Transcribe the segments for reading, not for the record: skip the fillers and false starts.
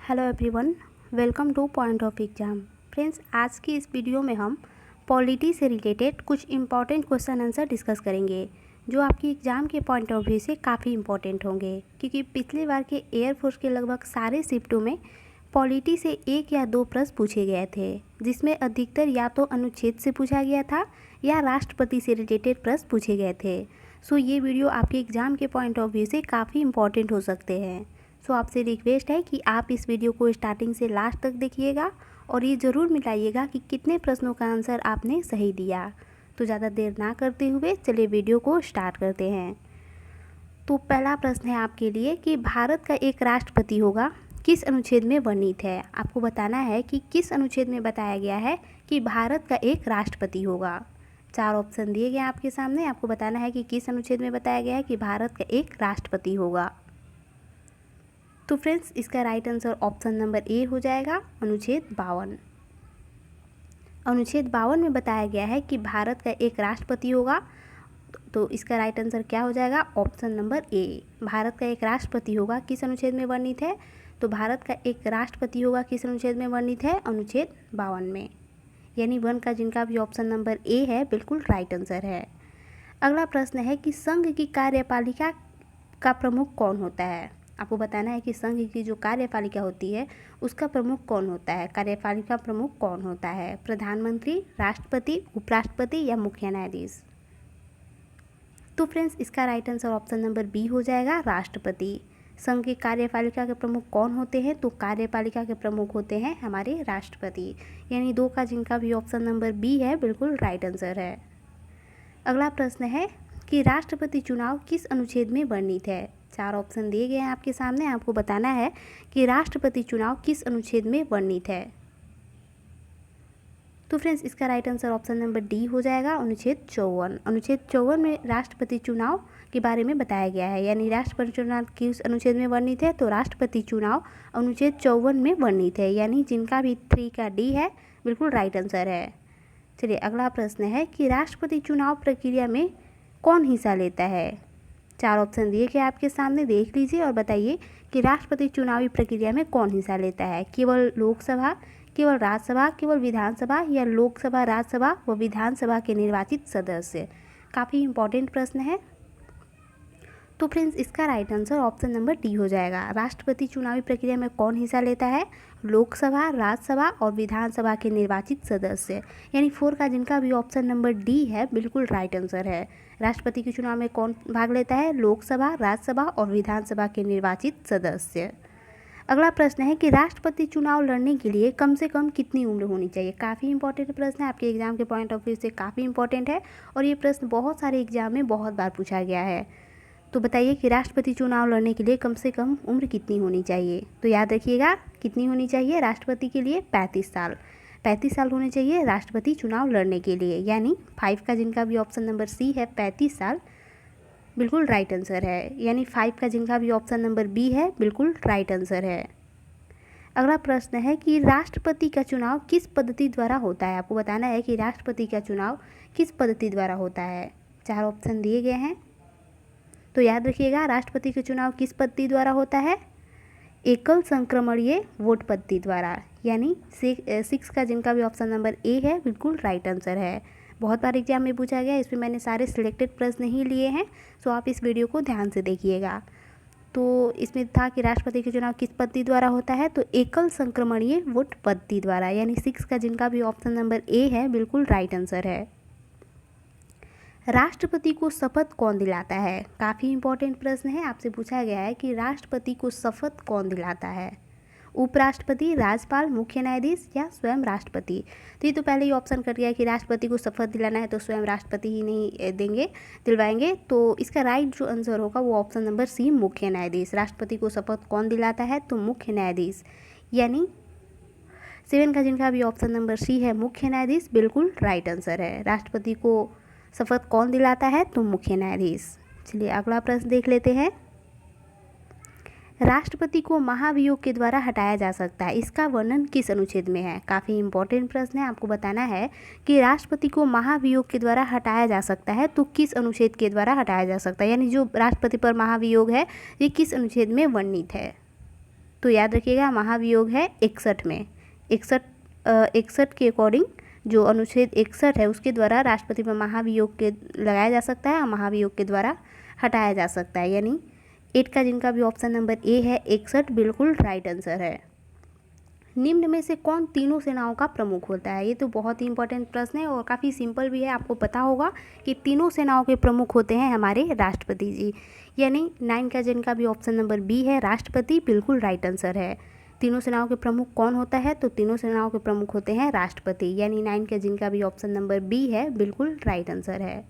Hello everyone, welcome two point of exam. Friends, आज की इस वीडियो में हम पॉलिटी से रिलेटेड कुछ इम्पॉर्टेंट क्वेश्चन आंसर डिस्कस करेंगे जो आपकी एग्ज़ाम के पॉइंट ऑफ व्यू से काफ़ी इम्पॉर्टेंट होंगे, क्योंकि पिछले बार के एयरफोर्स के लगभग सारे शिफ्टों में पॉलिटी से 1 या 2 प्रश्न पूछे गए थे, जिसमें अधिकतर या तो अनुच्छेद से पूछा गया था या राष्ट्रपति से रिलेटेड प्रश्न पूछे गए थे। सो ये वीडियो आपके एग्ज़ाम के पॉइंट ऑफ व्यू से काफ़ी इम्पॉर्टेंट हो सकते हैं। सो आपसे रिक्वेस्ट है कि आप इस वीडियो को स्टार्टिंग से लास्ट तक देखिएगा और ये ज़रूर मिलाइएगा कि कितने प्रश्नों का आंसर आपने सही दिया। तो ज़्यादा देर ना करते हुए चलिए वीडियो को स्टार्ट करते हैं। तो पहला प्रश्न है आपके लिए कि भारत का एक राष्ट्रपति होगा किस अनुच्छेद में वर्णित है। आपको बताना है कि किस अनुच्छेद में बताया गया है कि भारत का एक राष्ट्रपति होगा। 4 ऑप्शन दिए गए आपके सामने, आपको बताना है कि किस अनुच्छेद में बताया गया है कि भारत का एक राष्ट्रपति होगा। तो फ्रेंड्स, इसका right answer option number A हो जाएगा, अनुच्छेद 52। अनुच्छेद 52 में बताया गया है कि भारत का एक राष्ट्रपति होगा, तो इसका राइट आंसर क्या हो जाएगा, ऑप्शन नंबर ए। भारत का एक राष्ट्रपति होगा किस अनुच्छेद में वर्णित है, तो भारत का एक राष्ट्रपति होगा किस अनुच्छेद में वर्णित है, अनुच्छेद 52 में। यानी 1 का जिनका भी ऑप्शन नंबर ए है बिल्कुल राइट आंसर है। अगला प्रश्न है कि संघ की कार्यपालिका का प्रमुख कौन होता है। आपको बताना है कि संघ की जो कार्यपालिका होती है उसका प्रमुख कौन होता है। कार्यपालिका प्रमुख कौन होता है, प्रधानमंत्री, राष्ट्रपति, उपराष्ट्रपति या मुख्य न्यायाधीश। तो फ्रेंड्स, इसका right answer option number B हो जाएगा, राष्ट्रपति। संघ की कार्यपालिका के प्रमुख कौन होते हैं, तो कार्यपालिका के प्रमुख होते हैं हमारे राष्ट्रपति। यानी 2 का जिनका भी ऑप्शन नंबर बी है बिल्कुल राइट आंसर है। अगला प्रश्न है कि राष्ट्रपति चुनाव किस अनुच्छेद में वर्णित है। 4 ऑप्शन दिए गए हैं आपके सामने, आपको बताना है कि राष्ट्रपति चुनाव किस अनुच्छेद में वर्णित है। तो फ्रेंड्स, इसका right answer option number D हो जाएगा, अनुच्छेद 54। अनुच्छेद 54 में राष्ट्रपति चुनाव के बारे में बताया गया है। यानी राष्ट्रपति चुनाव किस अनुच्छेद में वर्णित है, तो राष्ट्रपति चुनाव अनुच्छेद 54 में वर्णित है। यानी जिनका भी 3 का डी है बिल्कुल राइट आंसर है। चलिए, अगला प्रश्न है कि राष्ट्रपति चुनाव प्रक्रिया में कौन हिस्सा लेता है। 4 ऑप्शन दिए गए आपके सामने, देख लीजिए और बताइए कि राष्ट्रपति चुनावी प्रक्रिया में कौन हिस्सा लेता है। केवल लोकसभा, केवल राज्यसभा, केवल विधानसभा या लोकसभा, राज्यसभा व विधानसभा के निर्वाचित सदस्य। काफ़ी इंपॉर्टेंट प्रश्न है। तो फ्रेंड्स, इसका right answer option number D हो जाएगा। राष्ट्रपति चुनावी प्रक्रिया में कौन हिस्सा लेता है, लोकसभा, राज्यसभा और विधानसभा के निर्वाचित सदस्य। यानी 4 का जिनका भी ऑप्शन नंबर डी है बिल्कुल राइट आंसर है। राष्ट्रपति के चुनाव में कौन भाग लेता है, लोकसभा, राज्यसभा और विधानसभा के निर्वाचित सदस्य। अगला प्रश्न है कि राष्ट्रपति चुनाव लड़ने के लिए कम से कम कितनी उम्र होनी चाहिए। काफ़ी इंपॉर्टेंट प्रश्न है, आपके एग्जाम के पॉइंट ऑफ व्यू से काफ़ी इंपॉर्टेंट है और ये प्रश्न बहुत सारे एग्जाम में बहुत बार पूछा गया है। तो बताइए कि राष्ट्रपति चुनाव लड़ने के लिए कम से कम उम्र कितनी होनी चाहिए। तो याद रखिएगा कितनी होनी चाहिए राष्ट्रपति के लिए, 35 साल। 35 साल होने चाहिए राष्ट्रपति चुनाव लड़ने के लिए। यानी 5 का जिनका भी ऑप्शन नंबर सी है, 35 साल बिल्कुल राइट आंसर है। यानी 5 का जिनका भी ऑप्शन नंबर बी है बिल्कुल राइट आंसर है। अगला प्रश्न है कि राष्ट्रपति का चुनाव किस पद्धति द्वारा होता है। आपको बताना है कि राष्ट्रपति का चुनाव किस पद्धति द्वारा होता है। 4 ऑप्शन दिए गए हैं, तो याद रखिएगा राष्ट्रपति का चुनाव किस पद्धति द्वारा होता है, एकल संक्रमणीय वोट पद्धति द्वारा। यानी 6 का जिनका भी ऑप्शन नंबर ए है बिल्कुल राइट आंसर है। बहुत बार एग्जाम में पूछा गया, इसमें मैंने सारे सिलेक्टेड प्रश्न ही लिए हैं, सो आप इस वीडियो को ध्यान से देखिएगा। तो इसमें था कि राष्ट्रपति का चुनाव किस पद्धति द्वारा होता है, तो एकल संक्रमणीय वोट पद्धति द्वारा। यानी 6 का जिनका भी ऑप्शन नंबर ए है बिल्कुल राइट आंसर है। राष्ट्रपति को शपथ कौन दिलाता है। काफ़ी इंपॉर्टेंट प्रश्न है, आपसे पूछा गया है कि राष्ट्रपति को शपथ कौन दिलाता है, उपराष्ट्रपति, राज्यपाल, मुख्य न्यायाधीश या स्वयं राष्ट्रपति। तो ये तो पहले ही ऑप्शन कट गया कि राष्ट्रपति को शपथ दिलाना है तो स्वयं राष्ट्रपति ही नहीं दिलवाएंगे। तो इसका राइट जो आंसर होगा वो ऑप्शन नंबर सी, मुख्य न्यायाधीश। राष्ट्रपति को शपथ कौन दिलाता है, तो मुख्य न्यायाधीश। यानी 7 का जिनका भी ऑप्शन नंबर सी है, मुख्य न्यायाधीश बिल्कुल राइट आंसर है। राष्ट्रपति को शपथ कौन दिलाता है, तो मुख्य न्यायाधीश। चलिए, अगला प्रश्न देख लेते हैं। राष्ट्रपति को महाभियोग के द्वारा हटाया जा सकता है, इसका वर्णन किस अनुच्छेद में है। काफ़ी इंपॉर्टेंट प्रश्न है, आपको बताना है कि राष्ट्रपति को महाभियोग के द्वारा हटाया जा सकता है तो किस अनुच्छेद के द्वारा हटाया जा सकता है। यानी जो राष्ट्रपति पर महाभियोग है ये किस अनुच्छेद में वर्णित है। तो याद रखिएगा महाभियोग है 61 में। 61 के अकॉर्डिंग जो अनुच्छेद 61 है उसके द्वारा राष्ट्रपति पर महाभियोग के लगाया जा सकता है और महाभियोग के द्वारा हटाया जा सकता है। यानी 8 का जिनका भी ऑप्शन नंबर ए है 61 बिल्कुल राइट आंसर है। निम्न में से कौन तीनों सेनाओं का प्रमुख होता है? ये तो बहुत ही इंपॉर्टेंट प्रश्न है और काफ़ी सिंपल भी है। आपको पता होगा कि तीनों सेनाओं के प्रमुख होते हैं हमारे राष्ट्रपति जी। यानी 9 का जिनका भी ऑप्शन नंबर बी है राष्ट्रपति बिल्कुल राइट आंसर है। तीनों सेनाओं के प्रमुख कौन होता है? तो तीनों सेनाओं के प्रमुख होते हैं राष्ट्रपति। यानी 9 का जिनका भी ऑप्शन नंबर बी है बिल्कुल राइट आंसर है।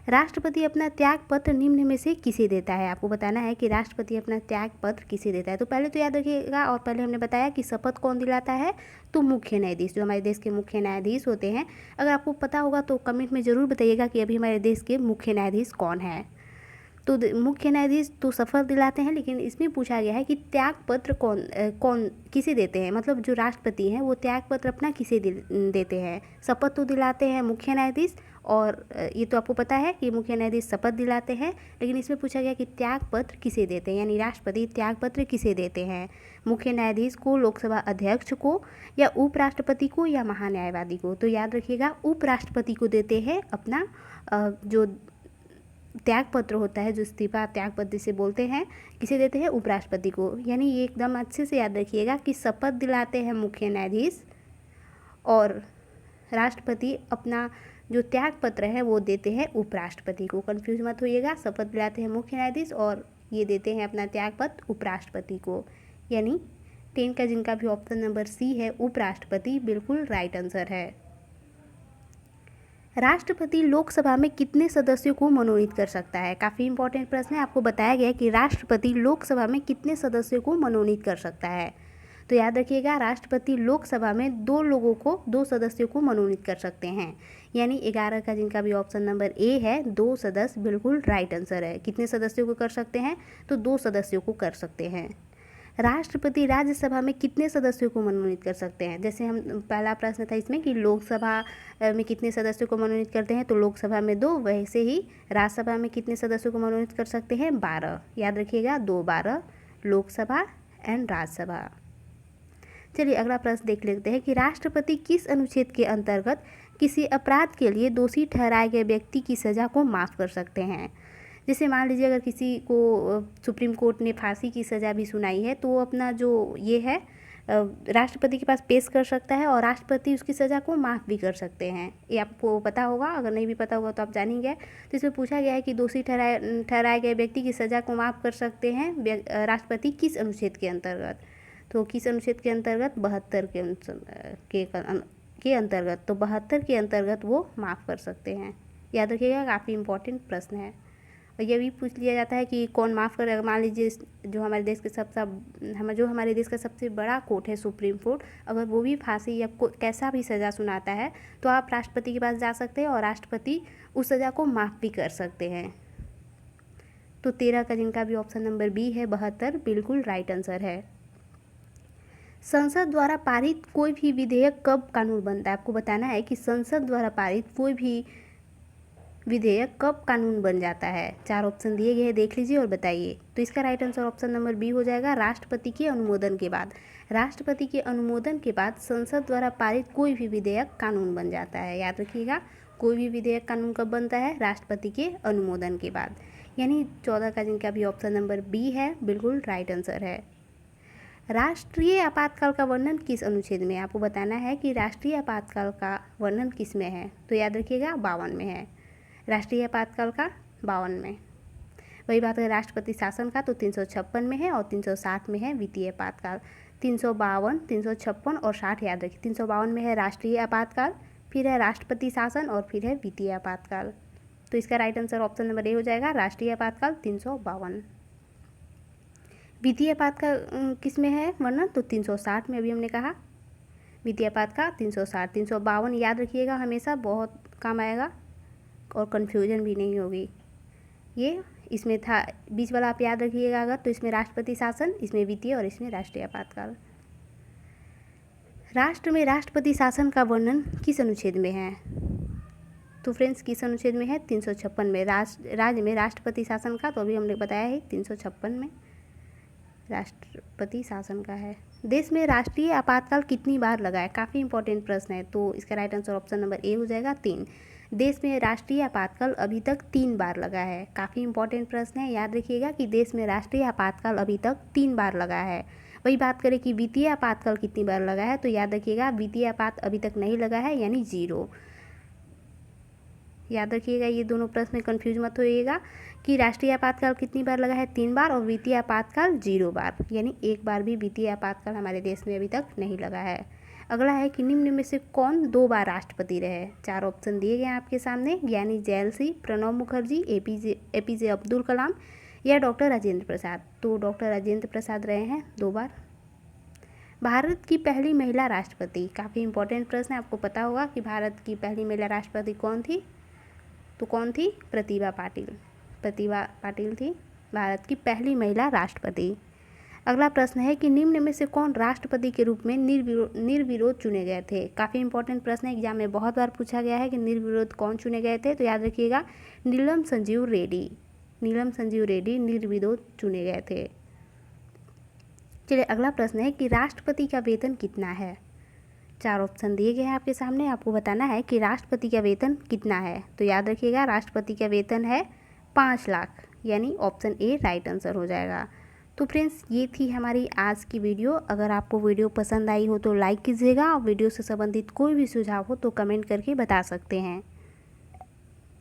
राष्ट्रपति अपना त्याग पत्र निम्न में से किसे देता है? आपको बताना है कि राष्ट्रपति अपना त्याग पत्र किसे देता है। तो पहले तो याद रखिएगा, और पहले हमने बताया कि शपथ कौन दिलाता है? तो मुख्य न्यायाधीश, जो हमारे देश के मुख्य न्यायाधीश होते हैं। अगर आपको पता होगा तो कमेंट में ज़रूर बताइएगा कि अभी हमारे देश के मुख्य न्यायाधीश कौन है। तो मुख्य न्यायाधीश तो शपथ दिलाते हैं, लेकिन इसमें पूछा गया है कि त्याग पत्र कौन किसे देते हैं। मतलब जो राष्ट्रपति हैं वो त्याग पत्र अपना किसे देते हैं? शपथ तो दिलाते हैं मुख्य न्यायाधीश, और ये तो आपको पता है कि मुख्य न्यायाधीश शपथ दिलाते हैं, लेकिन इसमें पूछा गया कि त्याग पत्र किसे देते हैं। यानी राष्ट्रपति त्याग पत्र किसे देते हैं? मुख्य न्यायाधीश को, लोकसभा अध्यक्ष को, या उपराष्ट्रपति को, या महान्यायवादी को? तो याद रखिएगा उपराष्ट्रपति को देते हैं अपना जो त्याग पत्र होता है, जो इस्तीफा त्याग पत्र से बोलते हैं, किसे देते हैं? उपराष्ट्रपति को। यानी ये एकदम अच्छे से याद रखिएगा कि शपथ दिलाते हैं मुख्य न्यायाधीश और राष्ट्रपति अपना जो त्याग पत्र है वो देते हैं उपराष्ट्रपति को। कंफ्यूज मत होइएगा, शपथ दिलाते हैं मुख्य न्यायाधीश और ये देते हैं अपना त्याग पत्र उपराष्ट्रपति को। यानी 10 का जिनका भी ऑप्शन नंबर सी है उपराष्ट्रपति बिल्कुल राइट आंसर है। राष्ट्रपति लोकसभा में कितने सदस्यों को मनोनीत कर सकता है? काफ़ी इंपॉर्टेंट प्रश्न है। आपको बताया गया है कि राष्ट्रपति लोकसभा में कितने सदस्यों को मनोनीत कर सकता है। तो याद रखिएगा राष्ट्रपति लोकसभा में 2 सदस्यों को मनोनीत कर सकते हैं। यानी 11 का जिनका भी ऑप्शन नंबर ए है 2 सदस्य बिल्कुल राइट आंसर है। कितने सदस्यों को कर सकते हैं? तो 2 सदस्यों को कर सकते हैं। राष्ट्रपति राज्यसभा में कितने सदस्यों को मनोनीत कर सकते हैं? जैसे हम पहला प्रश्न था इसमें कि लोकसभा में कितने सदस्यों को मनोनीत करते हैं, तो लोकसभा में 2, वैसे ही राज्यसभा में कितने सदस्यों को मनोनीत कर सकते हैं? 12। याद रखिएगा 2 12 लोकसभा एंड राज्यसभा। चलिए अगला प्रश्न देख लेते हैं कि राष्ट्रपति किस अनुच्छेद के अंतर्गत किसी अपराध के लिए दोषी ठहराए गए व्यक्ति की सज़ा को माफ़ कर सकते हैं। जैसे मान लीजिए अगर किसी को सुप्रीम कोर्ट ने फांसी की सज़ा भी सुनाई है तो वो अपना जो ये है राष्ट्रपति के पास पेश कर सकता है और राष्ट्रपति उसकी सज़ा को माफ़ भी कर सकते हैं। ये आपको पता होगा, अगर नहीं भी पता होगा तो आप जानेंगे। तो इसमें पूछा गया है कि दोषी ठहराए गए व्यक्ति की सज़ा को माफ़ कर सकते हैं राष्ट्रपति किस अनुच्छेद के अंतर्गत? तो किस अनुच्छेद के अंतर्गत? 72 के अंतर्गत। तो 72 के अंतर्गत वो माफ़ कर सकते हैं। याद रखिएगा काफ़ी इंपॉर्टेंट प्रश्न है। और ये भी पूछ लिया जाता है कि कौन माफ़ करेगा। मान लीजिए जो हमारे देश का सबसे बड़ा कोर्ट है सुप्रीम कोर्ट, अगर वो भी फांसी या कैसा भी सज़ा सुनाता है तो आप राष्ट्रपति के पास जा सकते हैं और राष्ट्रपति उस सज़ा को माफ़ भी कर सकते हैं। तो 13 का जिनका भी ऑप्शन नंबर बी है 72 बिल्कुल राइट आंसर है। संसद द्वारा पारित कोई भी विधेयक कब कानून बनता है? आपको बताना है कि संसद द्वारा पारित कोई भी विधेयक कब कानून बन जाता है। 4 ऑप्शन दिए गए हैं, देख लीजिए और बताइए। तो इसका right answer option number B हो जाएगा, राष्ट्रपति के अनुमोदन के बाद। राष्ट्रपति के अनुमोदन के बाद संसद द्वारा पारित कोई भी विधेयक कानून बन जाता है। याद रखिएगा कोई भी विधेयक कानून कब बनता है? राष्ट्रपति के अनुमोदन के बाद। यानी 14 का जिनका भी ऑप्शन नंबर बी है बिल्कुल राइट आंसर है। राष्ट्रीय आपातकाल का वर्णन किस अनुच्छेद में? आपको बताना है कि राष्ट्रीय आपातकाल का वर्णन किस में है। तो याद रखिएगा 52 में है। राष्ट्रीय आपातकाल का 52 में। वही बात है राष्ट्रपति शासन का तो 356 में है और 360 में है वित्तीय आपातकाल। 352, 356 और 60 याद रखिए। 352 में है राष्ट्रीय आपातकाल, फिर है राष्ट्रपति शासन और फिर है वित्तीय आपातकाल। तो इसका right answer option number A हो जाएगा, राष्ट्रीय आपातकाल 352। वित्तीय आपातकाल किस में है वर्णन? तो 360 में अभी हमने कहा। वित्तीय आपातकाल 360, 352 याद रखिएगा, हमेशा बहुत काम आएगा और कन्फ्यूजन भी नहीं होगी। ये इसमें था बीच वाला आप याद रखिएगा अगर, तो इसमें राष्ट्रपति शासन, इसमें वित्तीय और इसमें राष्ट्रीय आपातकाल। राष्ट्र में राष्ट्रपति शासन का वर्णन किस अनुच्छेद में है? तो फ्रेंड्स किस अनुच्छेद में है? 356 में। राज्य में राष्ट्रपति शासन का तो अभी हमने बताया है 356 में। राष्ट्रपति शासन का है। देश में राष्ट्रीय आपातकाल कितनी बार लगा है, काफ़ी इंपॉर्टेंट प्रश्न है, तो इसका right answer option number A हो जाएगा 3। देश में राष्ट्रीय आपातकाल अभी तक 3 बार लगा है। काफ़ी इंपॉर्टेंट प्रश्न है, याद रखिएगा कि देश में राष्ट्रीय आपातकाल अभी तक 3 बार लगा है। वही बात करें कि वित्तीय आपातकाल कितनी बार लगा है, तो याद रखिएगा वित्तीय आपात अभी तक नहीं लगा है, यानी 0। याद रखिएगा, ये दोनों प्रश्न में कन्फ्यूज मत होइएगा कि राष्ट्रीय आपातकाल कितनी बार लगा है, 3 बार, और वित्तीय आपातकाल 0 बार, यानी 1 बार भी वित्तीय आपातकाल हमारे देश में अभी तक नहीं लगा है। अगला है कि निम्न में से कौन 2 बार राष्ट्रपति रहे। 4 ऑप्शन दिए गए हैं आपके सामने, ज्ञानी जैल सिंह, प्रणब मुखर्जी, एपीजे अब्दुल कलाम या डॉक्टर राजेंद्र प्रसाद। तो डॉक्टर राजेंद्र प्रसाद रहे हैं 2 बार। भारत की पहली महिला राष्ट्रपति, काफ़ी इंपॉर्टेंट प्रश्न है, आपको पता होगा कि भारत की पहली महिला राष्ट्रपति कौन थी, तो कौन थी, प्रतिभा पाटिल। प्रतिभा पाटिल थी भारत की पहली महिला राष्ट्रपति। अगला प्रश्न है कि निम्न में से कौन राष्ट्रपति के रूप में निर्विरोध चुने गए थे। काफ़ी इंपॉर्टेंट प्रश्न है, एग्जाम में बहुत बार पूछा गया है कि निर्विरोध कौन चुने गए थे, तो याद रखिएगा नीलम संजीव रेड्डी। नीलम संजीव रेड्डी निर्विरोध चुने गए थे। चलिए अगला प्रश्न है कि राष्ट्रपति का वेतन कितना है। 4 ऑप्शन दिए गए हैं आपके सामने, आपको बताना है कि राष्ट्रपति का वेतन कितना है। तो याद रखिएगा राष्ट्रपति का वेतन है 5 लाख, यानी ऑप्शन ए राइट आंसर हो जाएगा। तो फ्रेंड्स, ये थी हमारी आज की वीडियो। अगर आपको वीडियो पसंद आई हो तो लाइक कीजिएगा, और वीडियो से संबंधित कोई भी सुझाव हो तो कमेंट करके बता सकते हैं।